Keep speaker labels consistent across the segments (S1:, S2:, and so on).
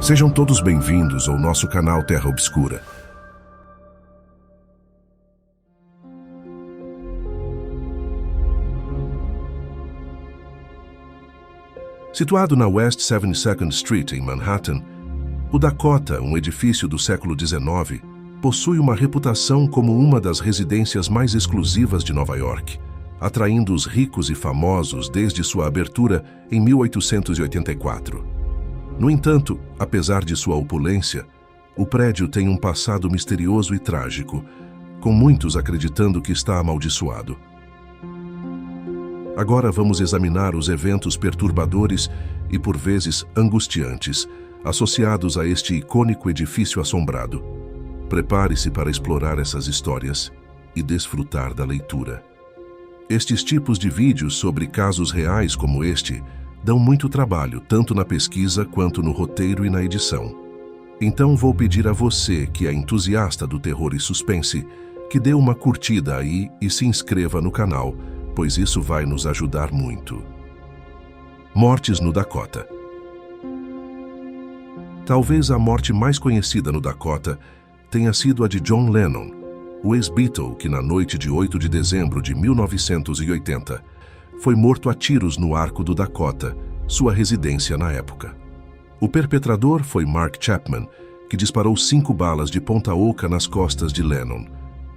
S1: Sejam todos bem-vindos ao nosso canal Terra Obscura. Situado na West 72nd Street, em Manhattan, o Dakota, um edifício do século XIX, possui uma reputação como uma das residências mais exclusivas de Nova York, atraindo os ricos e famosos desde sua abertura em 1884. No entanto, apesar de sua opulência, o prédio tem um passado misterioso e trágico, com muitos acreditando que está amaldiçoado. Agora vamos examinar os eventos perturbadores e, por vezes, angustiantes, associados a este icônico edifício assombrado. Prepare-se para explorar essas histórias e desfrutar da leitura. Estes tipos de vídeos sobre casos reais como este dão muito trabalho, tanto na pesquisa quanto no roteiro e na edição. Então vou pedir a você, que é entusiasta do terror e suspense, que dê uma curtida aí e se inscreva no canal, pois isso vai nos ajudar muito. Mortes no Dakota. Talvez a morte mais conhecida no Dakota tenha sido a de John Lennon, o ex-Beatle que na noite de 8 de dezembro de 1980 foi morto a tiros no Arco do Dakota, sua residência na época. O perpetrador foi Mark Chapman, que disparou 5 balas de ponta oca nas costas de Lennon,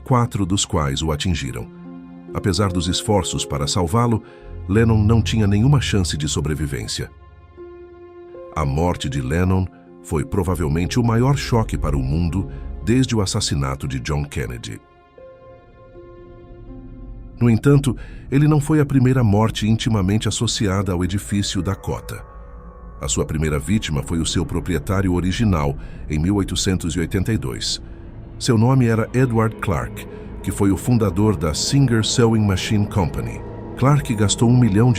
S1: 4 dos quais o atingiram. Apesar dos esforços para salvá-lo, Lennon não tinha nenhuma chance de sobrevivência. A morte de Lennon foi provavelmente o maior choque para o mundo desde o assassinato de John Kennedy. No entanto, ele não foi a primeira morte intimamente associada ao edifício Dakota. A sua primeira vítima foi o seu proprietário original, em 1882. Seu nome era Edward Clark, que foi o fundador da Singer Sewing Machine Company. Clark gastou $1 milhão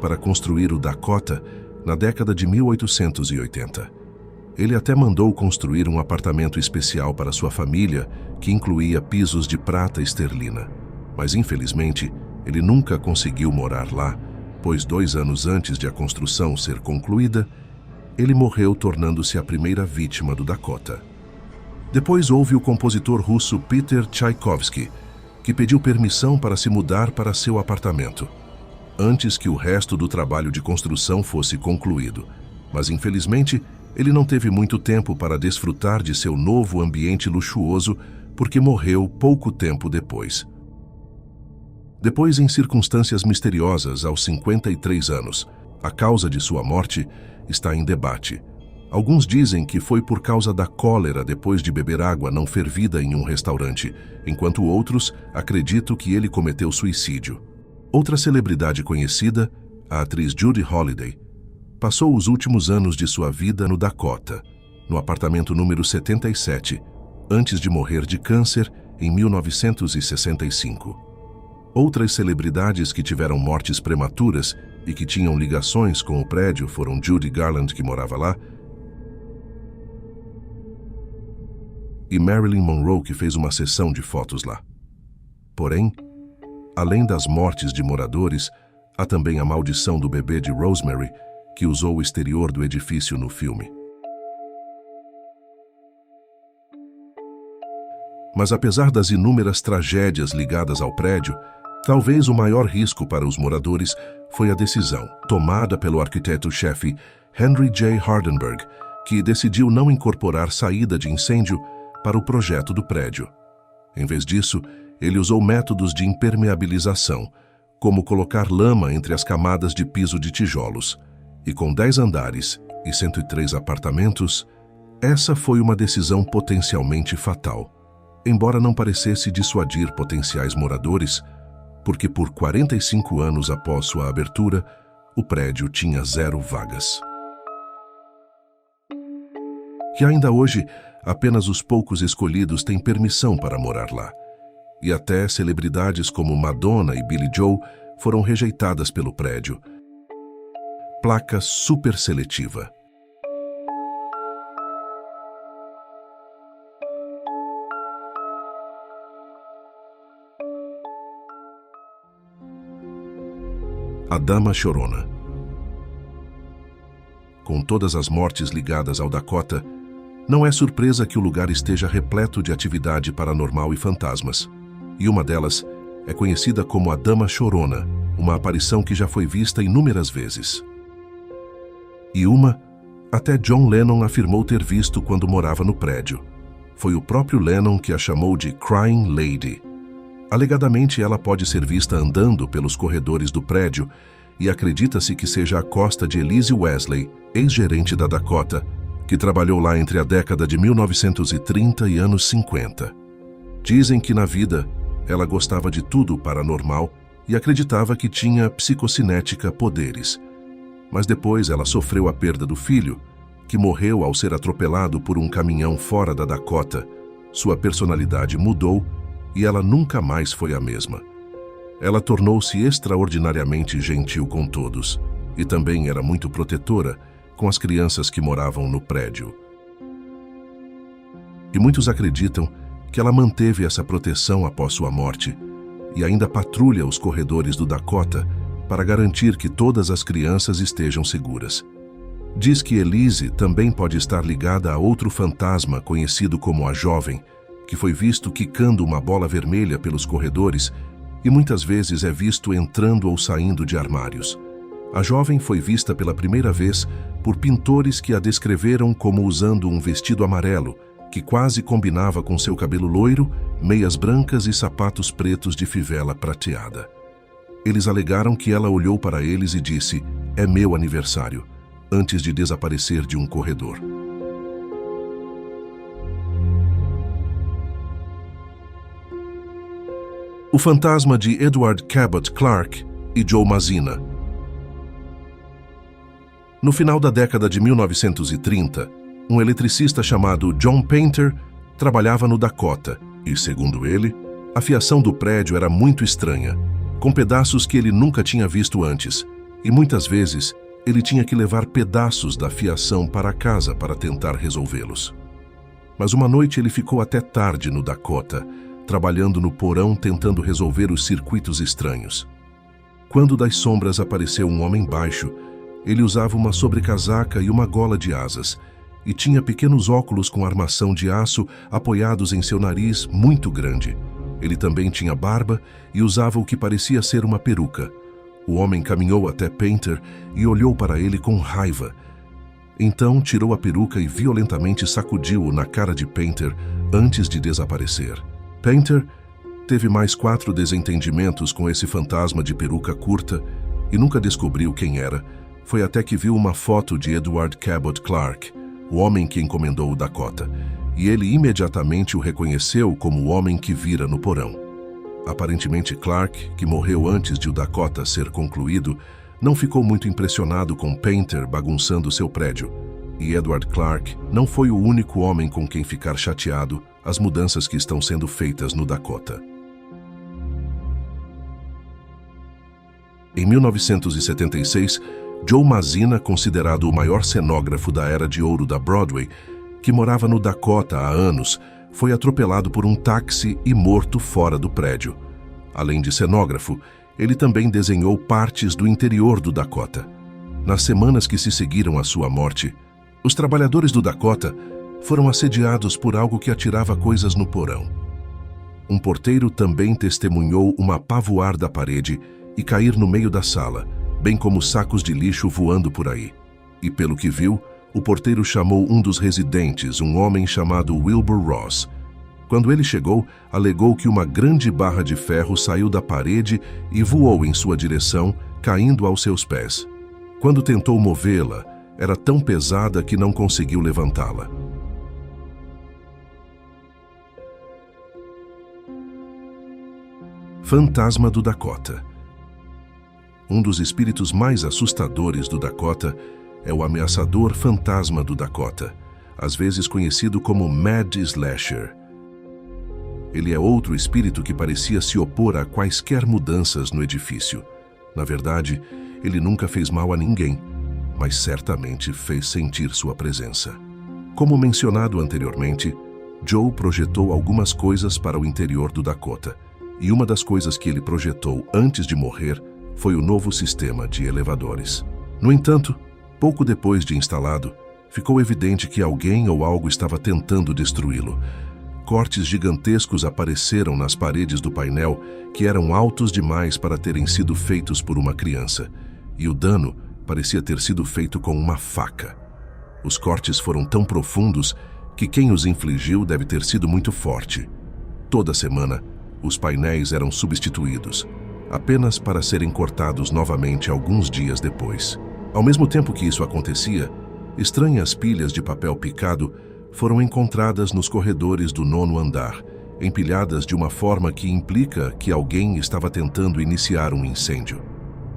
S1: para construir o Dakota na década de 1880. Ele até mandou construir um apartamento especial para sua família, que incluía pisos de prata esterlina. Mas, infelizmente, ele nunca conseguiu morar lá, pois 2 anos antes de a construção ser concluída, ele morreu, tornando-se a primeira vítima do Dakota. Depois houve o compositor russo Peter Tchaikovsky, que pediu permissão para se mudar para seu apartamento, antes que o resto do trabalho de construção fosse concluído. Mas, infelizmente, ele não teve muito tempo para desfrutar de seu novo ambiente luxuoso, porque morreu pouco tempo depois. Depois, em circunstâncias misteriosas, aos 53 anos, a causa de sua morte está em debate. Alguns dizem que foi por causa da cólera depois de beber água não fervida em um restaurante, enquanto outros acreditam que ele cometeu suicídio. Outra celebridade conhecida, a atriz Judy Holliday, passou os últimos anos de sua vida no Dakota, no apartamento número 77, antes de morrer de câncer em 1965. Outras celebridades que tiveram mortes prematuras e que tinham ligações com o prédio foram Judy Garland, que morava lá, e Marilyn Monroe, que fez uma sessão de fotos lá. Porém, além das mortes de moradores, há também a maldição do bebê de Rosemary, que usou o exterior do edifício no filme. Mas apesar das inúmeras tragédias ligadas ao prédio, talvez o maior risco para os moradores foi a decisão tomada pelo arquiteto-chefe Henry J. Hardenberg, que decidiu não incorporar saída de incêndio para o projeto do prédio. Em vez disso, ele usou métodos de impermeabilização, como colocar lama entre as camadas de piso de tijolos. E com 10 andares e 103 apartamentos, essa foi uma decisão potencialmente fatal, embora não parecesse dissuadir potenciais moradores, porque por 45 anos após sua abertura, o prédio tinha 0 vagas. E ainda hoje, apenas os poucos escolhidos têm permissão para morar lá. E até celebridades como Madonna e Billy Joel foram rejeitadas pelo prédio. Placa super seletiva. A Dama Chorona. com todas as mortes ligadas ao Dakota, não é surpresa que o lugar esteja repleto de atividade paranormal e fantasmas. E uma delas é conhecida como a Dama Chorona, uma aparição que já foi vista inúmeras vezes. E uma, até John Lennon afirmou ter visto quando morava no prédio. Foi o próprio Lennon que a chamou de Crying Lady. Alegadamente, ela pode ser vista andando pelos corredores do prédio e acredita-se que seja a costa de Elise Wesley, ex-gerente da Dakota, que trabalhou lá entre a década de 1930 e anos 50. Dizem que na vida ela gostava de tudo paranormal e acreditava que tinha psicocinética poderes. Mas depois ela sofreu a perda do filho, que morreu ao ser atropelado por um caminhão fora da Dakota. Sua personalidade mudou e ela nunca mais foi a mesma. Ela tornou-se extraordinariamente gentil com todos e também era muito protetora com as crianças que moravam no prédio. E muitos acreditam que ela manteve essa proteção após sua morte e ainda patrulha os corredores do Dakota para garantir que todas as crianças estejam seguras. Diz que Elise também pode estar ligada a outro fantasma conhecido como a Jovem, que foi visto quicando uma bola vermelha pelos corredores e muitas vezes é visto entrando ou saindo de armários. A Jovem foi vista pela primeira vez por pintores que a descreveram como usando um vestido amarelo, que quase combinava com seu cabelo loiro, meias brancas e sapatos pretos de fivela prateada. Eles alegaram que ela olhou para eles e disse: "É meu aniversário", antes de desaparecer de um corredor. O fantasma de Edward Cabot Clarke e Joe Mazzina. No final da década de 1930, um eletricista chamado John Painter trabalhava no Dakota e, segundo ele, a fiação do prédio era muito estranha, com pedaços que ele nunca tinha visto antes, e muitas vezes ele tinha que levar pedaços da fiação para casa para tentar resolvê-los. Mas uma noite ele ficou até tarde no Dakota, trabalhando no porão tentando resolver os circuitos estranhos. Quando das sombras apareceu um homem baixo, ele usava uma sobrecasaca e uma gola de asas, e tinha pequenos óculos com armação de aço apoiados em seu nariz muito grande. Ele também tinha barba e usava o que parecia ser uma peruca. O homem caminhou até Painter e olhou para ele com raiva. Então tirou a peruca e violentamente sacudiu-o na cara de Painter antes de desaparecer. Painter teve mais 4 desentendimentos com esse fantasma de peruca curta e nunca descobriu quem era. Foi até que viu uma foto de Edward Cabot Clarke, o homem que encomendou o Dakota, e ele imediatamente o reconheceu como o homem que vira no porão. Aparentemente Clarke, que morreu antes de o Dakota ser concluído, não ficou muito impressionado com Painter bagunçando seu prédio, e Edward Clarke não foi o único homem com quem ficar chateado as mudanças que estão sendo feitas no Dakota. Em 1976, Joe Mazzina, considerado o maior cenógrafo da Era de Ouro da Broadway, que morava no Dakota há anos, foi atropelado por um táxi e morto fora do prédio. Além de cenógrafo, ele também desenhou partes do interior do Dakota. Nas semanas que se seguiram à sua morte, os trabalhadores do Dakota foram assediados por algo que atirava coisas no porão. Um porteiro também testemunhou uma pá voar da parede e cair no meio da sala, bem como sacos de lixo voando por aí. E pelo que viu, o porteiro chamou um dos residentes, um homem chamado Wilbur Ross. Quando ele chegou, alegou que uma grande barra de ferro saiu da parede e voou em sua direção, caindo aos seus pés. Quando tentou movê-la, era tão pesada que não conseguiu levantá-la. Fantasma do Dakota. Um dos espíritos mais assustadores do Dakota é o ameaçador fantasma do Dakota, às vezes conhecido como Mad Slasher. Ele é outro espírito que parecia se opor a quaisquer mudanças no edifício. Na verdade, ele nunca fez mal a ninguém, mas certamente fez sentir sua presença. Como mencionado anteriormente, Joe projetou algumas coisas para o interior do Dakota, e uma das coisas que ele projetou antes de morrer foi o novo sistema de elevadores. No entanto, Pouco depois de instalado, ficou evidente que alguém ou algo estava tentando destruí-lo. Cortes gigantescos apareceram nas paredes do painel que eram altos demais para terem sido feitos por uma criança, e o dano parecia ter sido feito com uma faca. Os cortes foram tão profundos que quem os infligiu deve ter sido muito forte. Toda semana, os painéis eram substituídos, apenas para serem cortados novamente alguns dias depois. Ao mesmo tempo que isso acontecia, estranhas pilhas de papel picado foram encontradas nos corredores do 9º andar, empilhadas de uma forma que implica que alguém estava tentando iniciar um incêndio.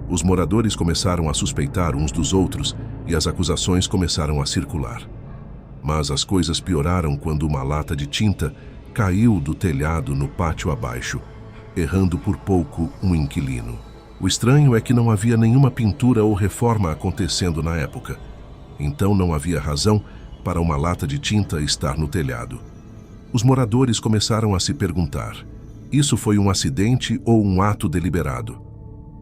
S1: Os moradores começaram a suspeitar uns dos outros e as acusações começaram a circular. Mas as coisas pioraram quando uma lata de tinta caiu do telhado no pátio abaixo, errando por pouco um inquilino. O estranho é que não havia nenhuma pintura ou reforma acontecendo na época, então não havia razão para uma lata de tinta estar no telhado. Os moradores começaram a se perguntar: isso foi um acidente ou um ato deliberado?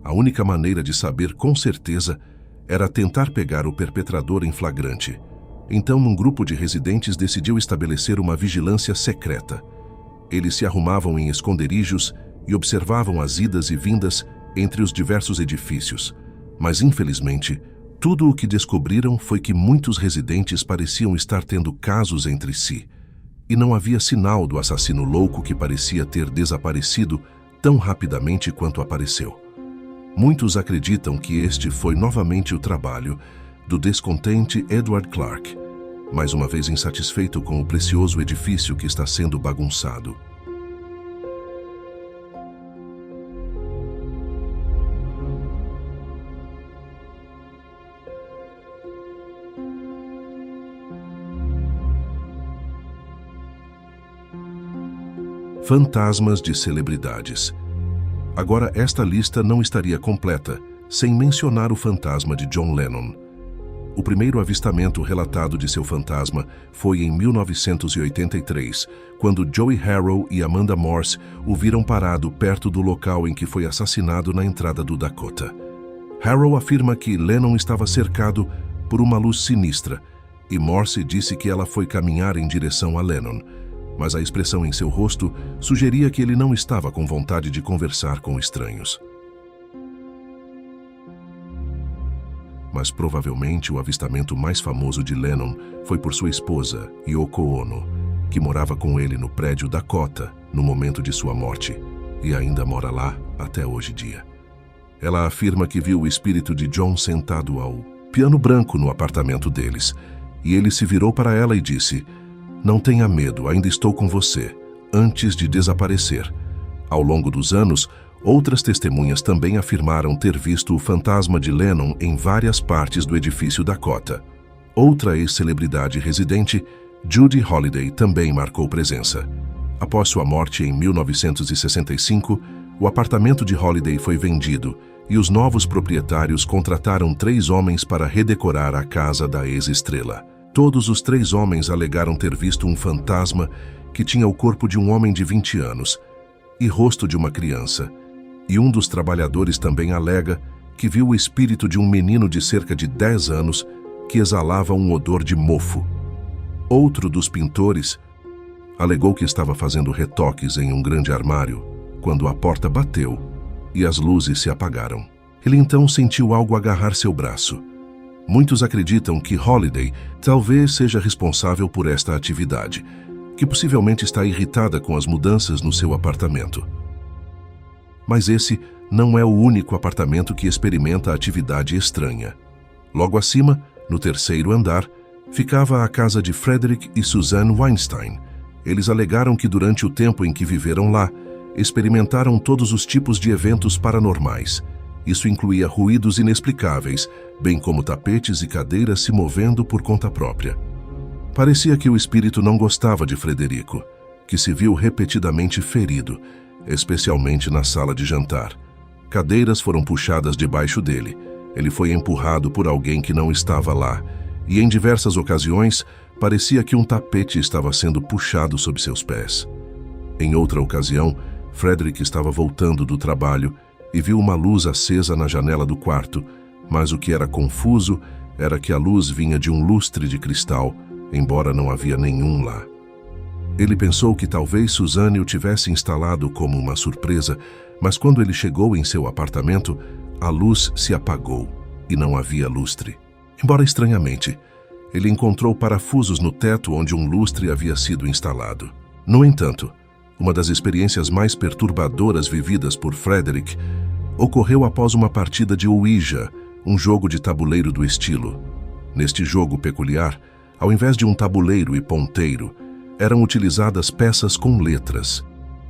S1: A única maneira de saber com certeza era tentar pegar o perpetrador em flagrante. Então, um grupo de residentes decidiu estabelecer uma vigilância secreta. Eles se arrumavam em esconderijos e observavam as idas e vindas entre os diversos edifícios. Mas, infelizmente, tudo o que descobriram foi que muitos residentes pareciam estar tendo casos entre si, e não havia sinal do assassino louco que parecia ter desaparecido tão rapidamente quanto apareceu. Muitos acreditam que este foi novamente o trabalho do descontente Edward Clark, mais uma vez insatisfeito com o precioso edifício que está sendo bagunçado. Fantasmas de celebridades. Agora, esta lista não estaria completa sem mencionar o fantasma de John Lennon. O primeiro avistamento relatado de seu fantasma foi em 1983, quando Joey Harrow e Amanda Morse o viram parado perto do local em que foi assassinado na entrada do Dakota. Harrow afirma que Lennon estava cercado por uma luz sinistra, e Morse disse que ela foi caminhar em direção a Lennon, mas a expressão em seu rosto sugeria que ele não estava com vontade de conversar com estranhos. Mas provavelmente o avistamento mais famoso de Lennon foi por sua esposa, Yoko Ono, que morava com ele no prédio Dakota no momento de sua morte, e ainda mora lá até hoje dia. Ela afirma que viu o espírito de John sentado ao piano branco no apartamento deles, e ele se virou para ela e disse: "Não tenha medo, ainda estou com você", antes de desaparecer. Ao longo dos anos, outras testemunhas também afirmaram ter visto o fantasma de Lennon em várias partes do edifício Dakota. Outra ex-celebridade residente, Judy Holliday, também marcou presença. Após sua morte em 1965, o apartamento de Holliday foi vendido e os novos proprietários contrataram 3 homens para redecorar a casa da ex-estrela. Todos os 3 homens alegaram ter visto um fantasma que tinha o corpo de um homem de 20 anos e rosto de uma criança. E um dos trabalhadores também alega que viu o espírito de um menino de cerca de 10 anos que exalava um odor de mofo. Outro dos pintores alegou que estava fazendo retoques em um grande armário quando a porta bateu e as luzes se apagaram. Ele então sentiu algo agarrar seu braço. Muitos acreditam que Holliday talvez seja responsável por esta atividade, que possivelmente está irritada com as mudanças no seu apartamento. Mas esse não é o único apartamento que experimenta atividade estranha. Logo acima, no 3º andar, ficava a casa de Frederick e Suzanne Weinstein. Eles alegaram que durante o tempo em que viveram lá, experimentaram todos os tipos de eventos paranormais. Isso incluía ruídos inexplicáveis, bem como tapetes e cadeiras se movendo por conta própria. Parecia que o espírito não gostava de Frederico, que se viu repetidamente ferido, especialmente na sala de jantar. Cadeiras foram puxadas debaixo dele. Ele foi empurrado por alguém que não estava lá, e em diversas ocasiões parecia que um tapete estava sendo puxado sob seus pés. Em outra ocasião, Frederick estava voltando do trabalho e viu uma luz acesa na janela do quarto, mas o que era confuso era que a luz vinha de um lustre de cristal, embora não havia nenhum lá. Ele pensou que talvez Suzanne o tivesse instalado como uma surpresa, mas quando ele chegou em seu apartamento, a luz se apagou e não havia lustre. Embora estranhamente, ele encontrou parafusos no teto onde um lustre havia sido instalado. No entanto, uma das experiências mais perturbadoras vividas por Frederick ocorreu após uma partida de Ouija, um jogo de tabuleiro do estilo. Neste jogo peculiar, ao invés de um tabuleiro e ponteiro, eram utilizadas peças com letras.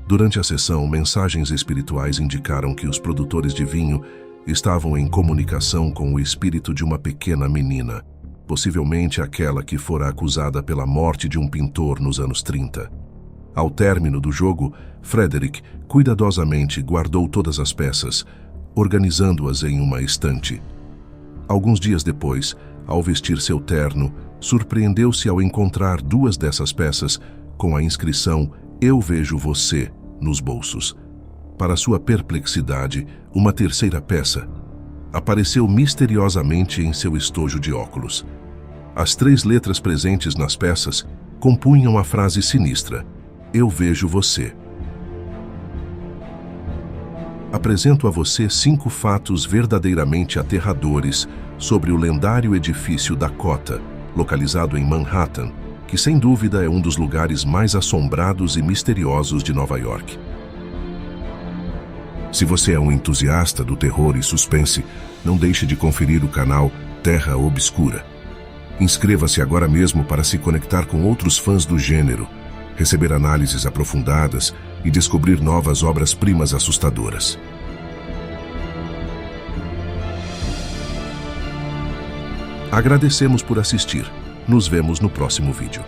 S1: Durante a sessão, mensagens espirituais indicaram que os produtores de vinho estavam em comunicação com o espírito de uma pequena menina, possivelmente aquela que fora acusada pela morte de um pintor nos anos 30. Ao término do jogo, Frederick cuidadosamente guardou todas as peças, organizando-as em uma estante. Alguns dias depois, ao vestir seu terno, surpreendeu-se ao encontrar 2 dessas peças com a inscrição "Eu vejo você" nos bolsos. Para sua perplexidade, uma terceira peça apareceu misteriosamente em seu estojo de óculos. As 3 letras presentes nas peças compunham a frase sinistra: "Eu vejo você". Apresento a você 5 fatos verdadeiramente aterradores sobre o lendário edifício Dakota, localizado em Manhattan, que sem dúvida é um dos lugares mais assombrados e misteriosos de Nova York. Se você é um entusiasta do terror e suspense, não deixe de conferir o canal Terra Obscura. Inscreva-se agora mesmo para se conectar com outros fãs do gênero, receber análises aprofundadas e descobrir novas obras-primas assustadoras. Agradecemos por assistir. Nos vemos no próximo vídeo.